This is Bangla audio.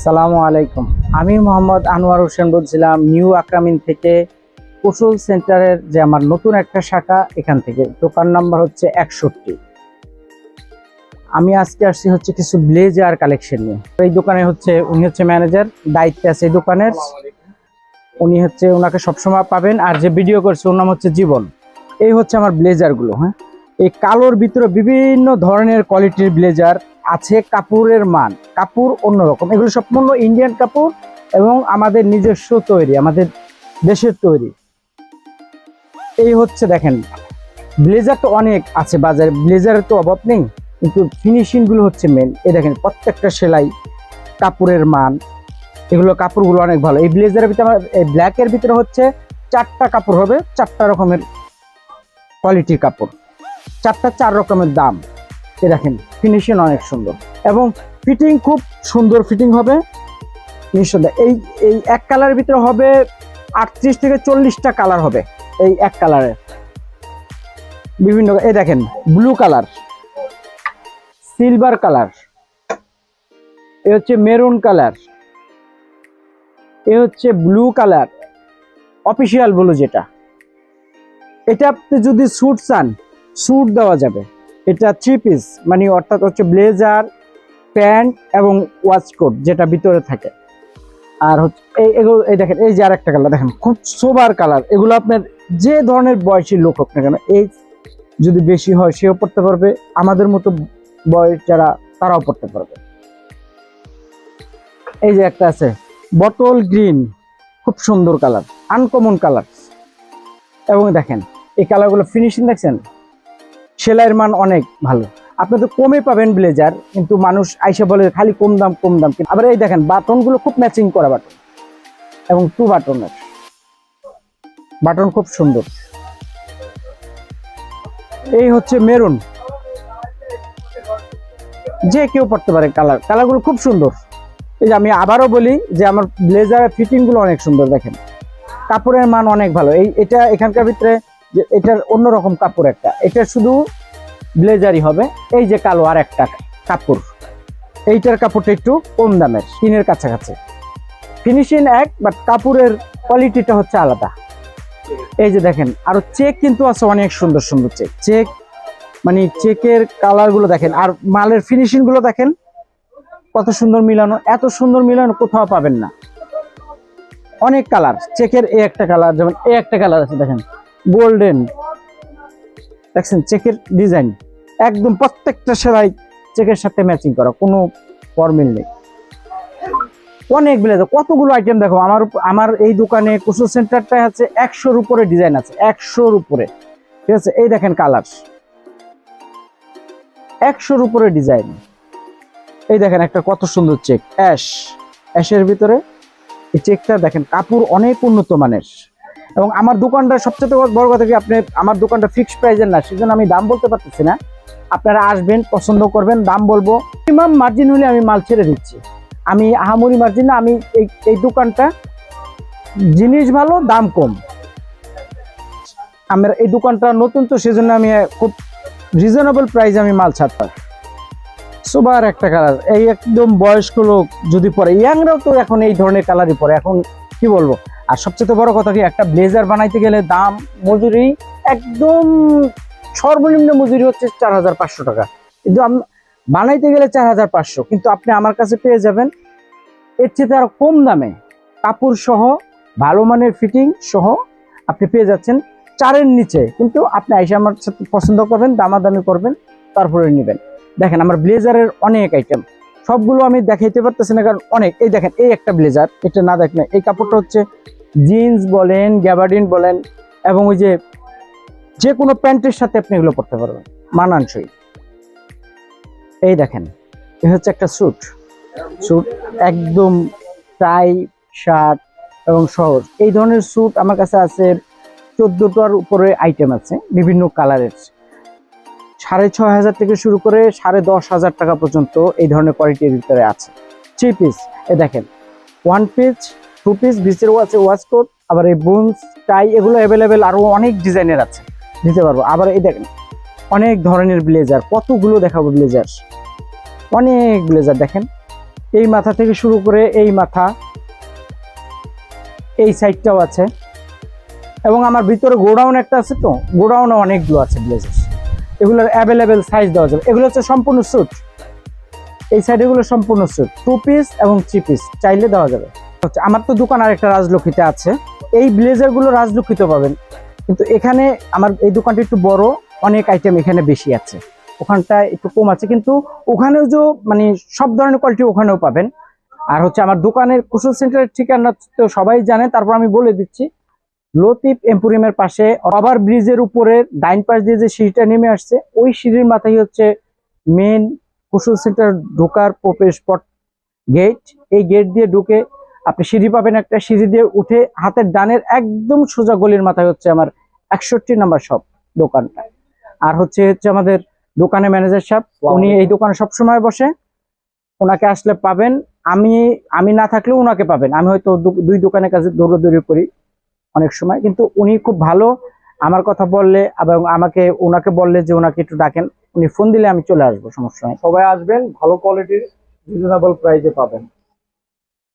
আসসালামু আলাইকুম। আমি মোহাম্মদ আনোয়ার হোসেন বলছিলাম নিউ আক্রামিন থেকে, কুশল সেন্টারের যে আমার নতুন একটা শাখা, এখান থেকে। দোকান নাম্বার হচ্ছে 61। আমি আজকে আসছি হচ্ছে কিছু ব্লেজার কালেকশন নিয়ে। এই দোকানে উনি হচ্ছে ম্যানেজার, দায়িত্বে আছে এই দোকানের। ওনাকে সবসময় পাবেন। আর যে ভিডিও করছে ওর নাম হচ্ছে জীবন। এই হচ্ছে আমার ব্লেজারগুলো। হ্যাঁ, এই কালোর ভিতরে বিভিন্ন ধরনের কোয়ালিটির ব্লেজার আছে। কাপড়ের মান, কাপড় অন্যরকম। এগুলো সম্পূর্ণ ইন্ডিয়ান কাপড় এবং আমাদের নিজস্ব তৈরি, আমাদের দেশের তৈরি। এই হচ্ছে দেখেন, ব্লেজার তো অনেক আছে বাজারে, ব্লেজারের তো অভাব নেই, কিন্তু ফিনিশিং গুলো হচ্ছে মেন। এই দেখেন প্রত্যেকটা সেলাই, কাপড়ের মান, এগুলো কাপড়গুলো অনেক ভালো। এই ব্লেজারের ভিতরে আমার এই ব্ল্যাকের ভিতরে হচ্ছে 4টা কাপড় হবে, 4টা রকমের কোয়ালিটির কাপড়, 4টা 4 রকমের দাম। এই দেখেন ফিনিশিং অনেক সুন্দর এবং ফিটিং খুব সুন্দর ফিটিং হবে নিঃসন্দেহে। এই এক কালারের ভিতরে হবে 38 থেকে 40টা কালার হবে এই এক কালারের বিভিন্ন। এই দেখেন ব্লু কালার, সিলভার কালার, এ হচ্ছে মেরুন কালার, এ হচ্ছে ব্লু কালার, অফিসিয়াল ব্লু যেটা। এটা আপনি যদি স্যুট চান, স্যুট দেওয়া যাবে। এটা 3 পিস, মানে অর্থাৎ হচ্ছে ব্লেজার, প্যান্ট এবং ওয়াচকোট যেটা ভিতরে থাকে। আর হচ্ছে এগুলো, এই দেখেন এই যে আর একটা কালার দেখেন, খুব সোবার কালার। এগুলো আপনার যে ধরনের বয়সী লোক হোক না কেন, এই যদি বেশি হয় সেও পড়তে পারবে, আমাদের মতো বয়স যারা তারাও পড়তে পারবে। এই যে একটা আছে বটল গ্রিন, খুব সুন্দর কালার, আনকমন কালার। এবং দেখেন এই কালারগুলো ফিনিশিং দেখছেন, সেলাইয়ের মান অনেক ভালো। আপনি তো কমে পাবেন ব্লেজার, কিন্তু মানুষ আইসা বলে খালি কম দাম কম দাম। আবার এই দেখেন বাটনগুলো খুব ম্যাচিং করা বাটন এবং 2 বাটনের বাটন খুব সুন্দর। এই হচ্ছে মেরুন, যে কেউ পড়তে পারে। কালারগুলো খুব সুন্দর। এই যে আমি আবারও বলি যে আমার ব্লেজারের ফিটিং গুলো অনেক সুন্দর। দেখেন কাপড়ের মান অনেক ভালো। এটা এখানকার ভিতরে যে এটার অন্যরকম কাপড় একটা, এটা শুধু ব্লেজারই হবে। এই যে কালো আর একটা কাপড়, এইটার কাপড়টা একটু কম দামের, 3-এর কাছাকাছি। ফিনিশিং এক, বাট কাপড়ের কোয়ালিটিটা হচ্ছে আলাদা। এই যে দেখেন আরো চেক কিন্তু আছে, অনেক সুন্দর সুন্দর চেক, মানে চেকের কালার গুলো দেখেন। আর মালের ফিনিশিং গুলো দেখেন কত সুন্দর মিলানো, এত সুন্দর মিলানো কোথাও পাবেন না। অনেক কালার চেকের, এই একটা কালার, যেমন এই একটা কালার আছে দেখেন গোল্ডেন, দেখছেন চেকের ডিজাইন একদম প্রত্যেকটা সেলাই চেকের সাথে ম্যাচিং করা, কোনো ফরমিল নেই। অনেক ব্লেজার, কতগুলো আইটেম দেখো। আমার এই দোকানে কুশল সেন্টারটায় আছে 100-র উপরে ডিজাইন আছে, 100-র উপরে। ঠিক আছে, এই দেখেন কালার 100-র উপরে ডিজাইন। এই দেখেন একটা কত সুন্দর চেক, অ্যাশের ভিতরে এই চেকটা দেখেন, কাপড় অনেক উন্নত মানের। এবং আমার দোকানটা সবচেয়ে বড় কথা কি, আপনি আমার দোকানটা ফিক্সড প্রাইজের না, সেজন্য আমি দাম বলতে পারতেছি না। আপনারা আসবেন, পছন্দ করবেন, দাম বলবো। মিনিমাম মার্জিন হলে আমি মাল ছেড়ে দিচ্ছি। আমি আহামরি মার্জিন না, আমি এই দোকানটা জিনিস ভালো, দাম কম। আমার এই দোকানটা নতুন তো, সেজন্য আমি খুব রিজনেবল প্রাইসে আমি মাল ছাড়তাম। সুপার একটা কালার, এই একদম বয়স্ক লোক যদি পরে, ইয়াংরাও তো এখন এই ধরনের কালারই পরে। এখন কি বলবো। আর সবচেয়ে বড় কথা কি, একটা ব্লেজার বানাইতে গেলে দাম, মজুরি একদম সর্বনিম্ন মজুরি হচ্ছে 4500 টাকা, কিন্তু বানাইতে গেলে 4500, কিন্তু আপনি আমার কাছে পেয়ে যাবেন এর চেয়ে আরো কম দামে, কাপড় সহ, ভালো মানের ফিটিং সহ আপনি পেয়ে যাচ্ছেন 4-এর নিচে। কিন্তু আপনি আইসা আমার সাথে পছন্দ করবেন, দামাদামি করবেন, তারপরে নেবেন। দেখেন আমার ব্লেজারের অনেক আইটেম, সবগুলো আমি দেখাইতে পারতেছি না, কারণ অনেক। এই দেখেন এই একটা ব্লেজার, এটা না দেখলে, এই কাপড়টা হচ্ছে জিন্স বলেন, গ্যাবার্ডিন বলেন, এবং ওই যে কোনো প্যান্টের সাথে আপনি এগুলো পরতে পারবেন মানানসই। এই দেখেন এই হচ্ছে একটা স্যুট একদম টাই, শার্ট এবং সহজ। এই ধরনের স্যুট আমার কাছে আছে 14টার উপরে আইটেম আছে, বিভিন্ন কালারের। 6500 থেকে শুরু করে 10,500 টাকা পর্যন্ত এই ধরনের কোয়ালিটির ভিতরে আছে। 3 পিস, এ দেখেন 1 পিস, 2 পিস, বিচের আছে ওয়াচকোট, আবার এই বুনস, টাই, এগুলো অ্যাভেলেবেল আরো অনেক ডিজাইনের আছে, দিতে পারবো। আবার এই দেখেন অনেক ধরনের ব্লেজার, কতগুলো দেখাবো ব্লেজার, অনেক ব্লেজার দেখেন। এই মাথা থেকে শুরু করে এই মাথা, এই সাইডটাও আছে, এবং আমার ভিতরে গোডাউন একটা আছে, তো গোডাউনে অনেকগুলো আছে ব্লেজার। এগুলোর অ্যাভেলেবেল সাইজ দেওয়া যাবে। এগুলো হচ্ছে সম্পূর্ণ স্যুট, এই সাইড এগুলো সম্পূর্ণ স্যুট, 2 পিস এবং 3 পিস চাইলে দেওয়া যাবে। হচ্ছে আমার তো দোকান আর একটা রাজলক্ষ্মীতে আছে, এই ব্লেজারগুলো রাজলক্ষ্মীতে পাবেন, কিন্তু এখানে আমার এই দোকানটা একটু বড়, অনেক আইটেম এখানে বেশি আছে, ওখানটা একটু কম আছে, কিন্তু ওখানেও যে মানে সব ধরনের কোয়ালিটি ওখানেও পাবেন। আর হচ্ছে আমার দোকানের কুশল সেন্টারের ঠিকানা তো সবাই জানে, তারপর আমি বলে দিচ্ছি। লতিফ এম্পোরিয়ামের পাশে ওভার ব্রিজের উপরে ডাইন পাশ দিয়ে যে সিঁড়িটা নেমে আসছে, ওই সিঁড়ির মাথায় হচ্ছে মেন কুশল সেন্টার ঢোকার প্রবেশ পথ গেট। এই গেট দিয়ে ঢুকে আপনি সিঁড়ি পাবেন, একটা সিঁড়ি দিয়ে উঠে হাতের ডানের একদম সোজা গলির মাথায় হচ্ছে আমার 61 নাম্বার শপ দোকানটা। আর হচ্ছে আমাদের দোকানে ম্যানেজার সাহেব, উনি এই দোকানে সবসময় বসে, ওনাকে আসলে পাবেন। আমি না থাকলেও ওনাকে পাবেন। আমি হয়তো দুই দোকানের কাছে দৌড়াদৌড়ি করি অনেক সময়, কিন্তু উনি খুব ভালো। আমার কথা বললে এবং ওনাকে বললে যে ওনাকে একটু ডাকেন, উনি ফোন দিলে আমি চলে আসবো, সমস্যা নেই। সবাই আসবেন, ভালো কোয়ালিটির রিজনেবল প্রাইসে পাবেন।